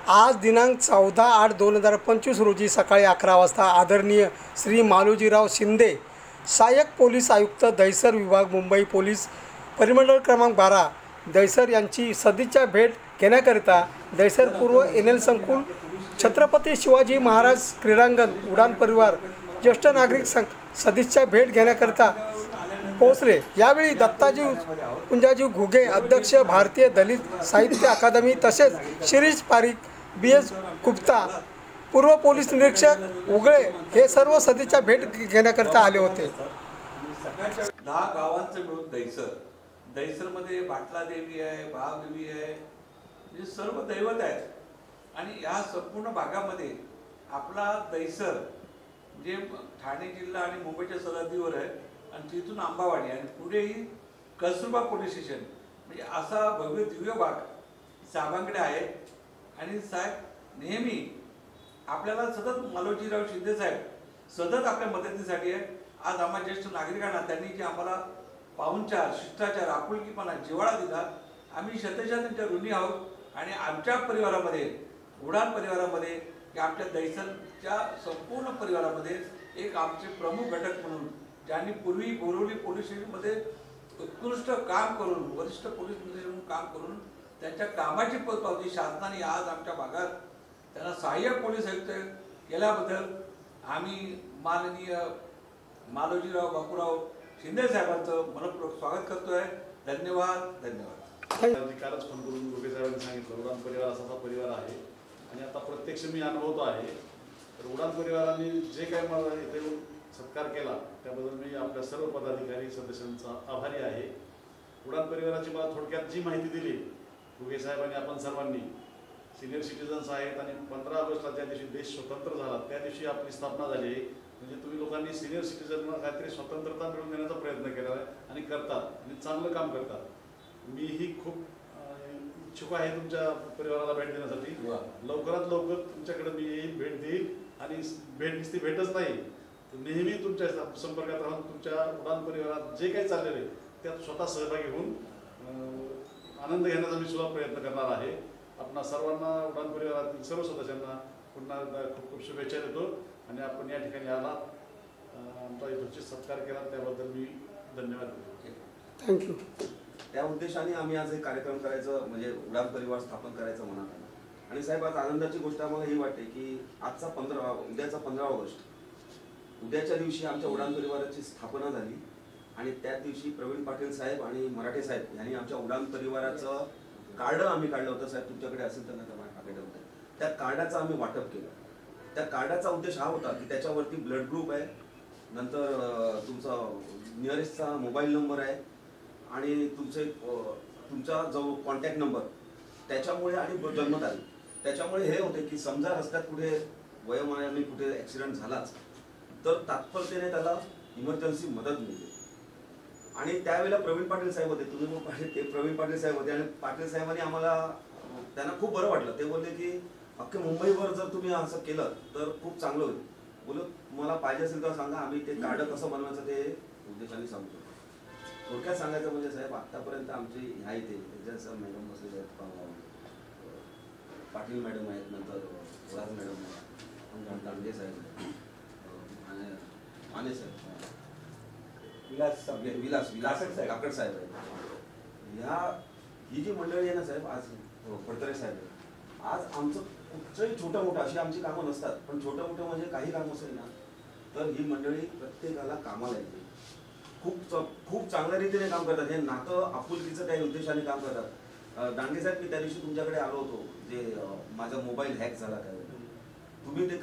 आज दिनांक 14/8/2025 रोजी सकाळी 11 वाजता आदरणीय श्री मालोजीराव शिंदे, सहाय्यक पोलीस आयुक्त दहिसर विभाग, मुंबई पोलीस परिमंडळ क्रमांक 12 दहिसर यांची सदिच्छा भेट घेण्याकरिता दहिसर पूर्व NL संकुल, छत्रपती शिवाजी महाराज क्रीडांगण, उडान परिवार ज्येष्ठ नागरिक सदिच्छा भेट घेण्याकरिता पोहोचले। यावेळी दत्ताजी कुंजाजी घुगे, अध्यक्ष भारतीय दलित साहित्य अकादमी, तसेच शिरीष पारिक, BS गुप्ता, पूर्व पोलीस निरीक्षक उगळे हे सर्व सदिच्छा भेट घेण्याकरिता आले होते। 10 गावांचं मिळून दहिसरमध्ये बाटला देवी आहे, भावदेवी आहे, हे सर्व दैवत आहेत। आणि या संपूर्ण भागामध्ये आपला दहिसर जे ठाणे जिल्हा आणि मुंबईच्या सरहद्दीवर आहे आणि तिथून आंबावाडी आणि पुढेही कस्तुरबा पोलीस स्टेशन, म्हणजे असा भव्य दिव्य भाग साहेबांकडे आहे। आणि साहेब नेहमी आपल्याला सतत मालोजीराव शिंदे साहेब सतत आपल्या मदतीसाठी आहे। आज आम्हा ज्येष्ठ नागरिकांना त्यांनी जे आम्हाला पाहुणचार, शिष्टाचार, आपुलकीपणा, जिव्हाळा दिला, आम्ही शतशः त्यांच्या ऋणी आहोत। आणि आमच्या परिवारामध्ये, उडान परिवारामध्ये, की आमच्या दहिसरच्या संपूर्ण परिवारामध्ये एक आमचे प्रमुख घटक म्हणून ज्यांनी पूर्वी बोरिवली पोलीस स्टेशनमध्ये उत्कृष्ट काम करून, वरिष्ठ पोलीस निरीक्षक म्हणून काम करून त्यांच्या कामाची पोचपावती शासनाने आज आमच्या भागात त्यांना सहाय्यक पोलीस आयुक्त केल्याबद्दल आम्ही माननीय मालोजीराव बापूराव शिंदे साहेबांचं मनपूर्वक स्वागत करतोय। धन्यवाद, धन्यवाद। कालच फोन करून घुगे साहेबांनी सांगितलं उडान परिवार असा परिवार आहे आणि आता प्रत्यक्ष मी अनुभवतो आहे। तर उडान परिवाराने जे काही मला इथे सत्कार केला त्याबद्दल मी आपल्या सर्व पदाधिकारी सदस्यांचा आभारी आहे। उडान परिवाराची मला थोडक्यात जी माहिती दिली घुगे साहेबांनी, आपण सर्वांनी सिनियर सिटीजन्स आहेत आणि 15 ऑगस्टला ज्या दिवशी देश स्वतंत्र झाला त्या दिवशी आपली स्थापना झाली। म्हणजे तुम्ही लोकांनी सिनियर सिटीजनना काहीतरी स्वतंत्रता मिळवून देण्याचा प्रयत्न केला आहे आणि करतात आणि चांगलं काम करतात। मीही खूप इच्छुक आहे तुमच्या परिवाराला भेट देण्यासाठी। लवकरात लवकर तुमच्याकडे मी येईल, भेट देईल आणि नुसती भेटच नाही, नेहमी तुमच्या संपर्कात राहून तुमच्या उडान परिवारात जे काही चाललेलं आहे त्यात स्वतः सहभागी होऊन आनंद घेण्याचा मी सुद्धा प्रयत्न करणार आहे। आपणा सर्वांना, उडान परिवारातील सर्व सदस्यांना पुन्हा खूप खूप शुभेच्छा देतो आणि आपण या ठिकाणी आलात, आमचा इथून सत्कार केला त्याबद्दल मी धन्यवाद देतो। थँक्यू। त्या उद्देशाने आम्ही आज हे कार्यक्रम करायचं, म्हणजे उडान परिवार स्थापन करायचं मनात आलं। आणि साहेब, आज आनंदाची गोष्ट आम्हाला ही वाटते की उद्याचा 15 ऑगस्ट, उद्याच्या दिवशी आमच्या उडान परिवाराची स्थापना झाली आणि त्या दिवशी प्रवीण पाटील साहेब आणि मराठे साहेब यांनी आमच्या उडान परिवाराचं कार्ड आम्ही काढलं होतं। साहेब तुमच्याकडे असेल तर नाही टाकायचं होतं, त्या कार्डाचं आम्ही वाटप केलं। त्या कार्डाचा उद्देश हा होता की त्याच्यावरती ब्लड ग्रुप आहे, नंतर तुमचा नियरेस्टचा मोबाईल नंबर आहे आणि तुमचा जो कॉन्टॅक्ट नंबर त्याच्यामुळे आणि जन्मतारीख, त्याच्यामुळे हे होते की समजा रस्त्यात कुठे वयोमानाने कुठे ॲक्सिडेंट झालाच तर तात्परतेने त्याला इमर्जन्सी मदत मिळते। आणि त्यावेळेला प्रवीण पाटील साहेब होते, तुम्ही मग ते प्रवीण पाटील साहेब होते आणि पाटील साहेबांनी आम्हाला, त्यांना खूप बरं वाटलं। ते बोलले की अख्खे मुंबईवर जर तुम्ही असं केलं तर खूप चांगलं होईल। बोलू मला पाहिजे असेल तर सांगा, आम्ही ते कार्ड कसं बनवायचं ते उद्देशाने सांगतो। थोडक्यात सांगायचं म्हणजे साहेब, आत्तापर्यंत आमची ह्या इथे त्याच्या मॅडम बसलेले आहेत, पाटील मॅडम आहेत, नंतर राज मॅडम आहेत, दांडगे साहेब आणि माने साहेब, विलास काकड साहेब आहेत। ही जी मंडळी आहे ना साहेब, आज फडतरे साहेब आहेत, आज आमचं कुठचंही छोटं मोठं अशी आमची कामं नसतात, पण छोटं मोठं म्हणजे काही काम असेल ना तर ही मंडळी प्रत्येकाला कामाला येते। खूप चांगल्या रीतीने काम करतात, हे नातं आपुलकीचं काही उद्देशाने काम करतात। दांडगे साहेब, मी त्या दिवशी तुमच्याकडे आलो होतो, जे माझा मोबाईल हॅक झाला त्यावेळेला, तुम्ही ते